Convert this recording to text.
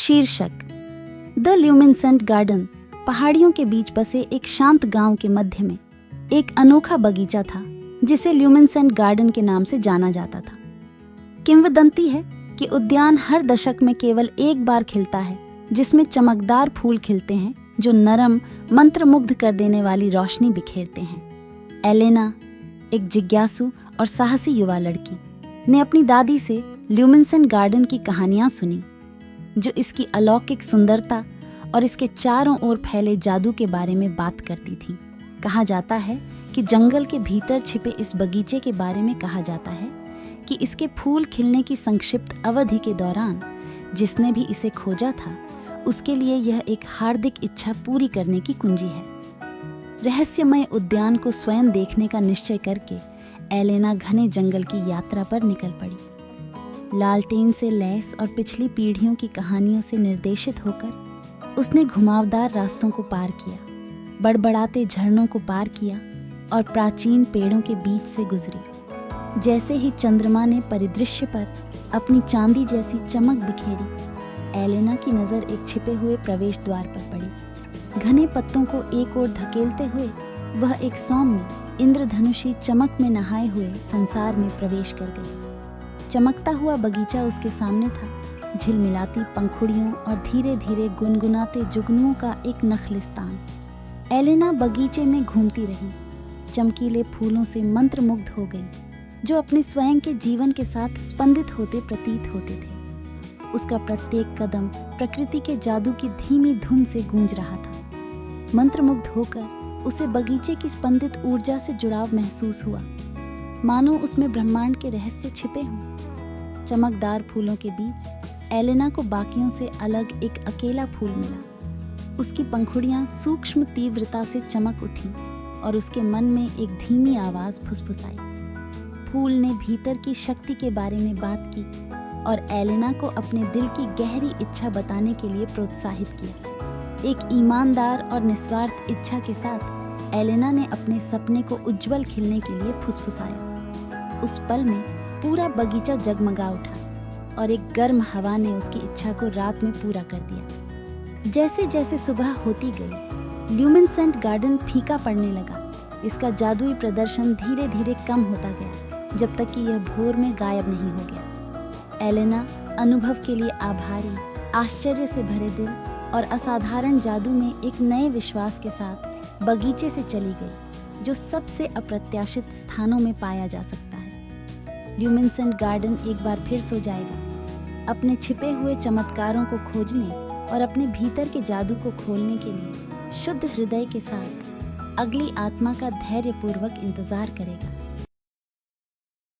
शीर्षक the luminescent garden. पहाड़ियों के बीच बसे एक शांत गांव के मध्य में एक अनोखा बगीचा था जिसे ल्यूमिनेसेंट गार्डन के नाम से जाना जाता था। किंवदंती है कि उद्यान हर दशक में केवल एक बार खिलता है, जिसमें चमकदार फूल खिलते हैं जो नरम, मंत्रमुग्ध कर देने वाली रोशनी बिखेरते हैं। एलेना, एक जिज्ञासु और साहसी युवा लड़की, ने अपनी दादी से ल्यूमिनेसेंट गार्डन की कहानियां सुनी, जो इसकी अलौकिक सुंदरता और इसके चारों ओर फैले जादू के बारे में बात करती थी। कहा जाता है कि जंगल के भीतर छिपे इस बगीचे के बारे में कहा जाता है कि इसके फूल खिलने की संक्षिप्त अवधि के दौरान जिसने भी इसे खोजा था, उसके लिए यह एक हार्दिक इच्छा पूरी करने की कुंजी है। रहस्यमय उद्यान को स्वयं देखने का निश्चय करके एलेना घने जंगल की यात्रा पर निकल पड़ी। लालटेन से लैस और पिछली पीढ़ियों की कहानियों से निर्देशित होकर उसने घुमावदार रास्तों को पार किया, बड़बड़ाते झरनों को पार किया और प्राचीन पेड़ों के बीच से गुजरी। जैसे ही चंद्रमा ने परिदृश्य पर अपनी चांदी जैसी चमक बिखेरी, एलेना की नज़र एक छिपे हुए प्रवेश द्वार पर पड़ी। घने पत्तों को एक ओर धकेलते हुए वह एक सौम्य, इंद्रधनुषी चमक में नहाए हुए संसार में प्रवेश कर गई। चमकता हुआ बगीचा उसके सामने था, झिलमिलाती पंखुड़ियों और धीरे धीरे गुनगुनाते जुगनुओं का एक नखलिस्तान। एलेना बगीचे में घूमती रही, चमकीले फूलों से मंत्रमुग्ध हो गई, जो अपने स्वयं के जीवन के साथ स्पंदित होते प्रतीत होते थे। उसका प्रत्येक कदम प्रकृति के जादू की धीमी धुन से गूंज रहा था। मंत्रमुग्ध होकर उसे बगीचे की स्पंदित ऊर्जा से जुड़ाव महसूस हुआ, मानो उसमें ब्रह्मांड के रहस्य छिपे हों। चमकदार फूलों के बीच एलेना को बाकियों से अलग एक अकेला फूल मिला। उसकी पंखुड़ियां सूक्ष्म तीव्रता से चमक उठीं और उसके मन में एक धीमी आवाज फुसफुसाई। फूल ने भीतर की शक्ति के बारे में बात की और एलेना को अपने दिल की गहरी इच्छा बताने के लिए प्रोत्साहित किया। एक ईमानदार और निस्वार्थ इच्छा के साथ एलेना ने अपने सपने को उज्जवल खिलने के लिए फुसफुसाया। उस पल में पूरा बगीचा जगमगा उठा और एक गर्म हवा ने उसकी इच्छा को रात में पूरा कर दिया। जैसे जैसे सुबह होती गई, ल्यूमिनेसेंट गार्डन फीका पड़ने लगा। इसका जादुई प्रदर्शन धीरे धीरे कम होता गया, जब तक कि यह भोर में गायब नहीं हो गया। एलेना अनुभव के लिए आभारी, आश्चर्य से भरे दिल और असाधारण जादू में एक नए विश्वास के साथ बगीचे से चली गई, जो सबसे अप्रत्याशित स्थानों में पाया जा सकता है। ल्यूमिनेसेंट गार्डन एक बार फिर सो जाएगा, अपने छिपे हुए चमत्कारों को खोजने और अपने भीतर के जादू को खोलने के लिए शुद्ध हृदय के साथ अगली आत्मा का धैर्यपूर्वक इंतजार करेगा।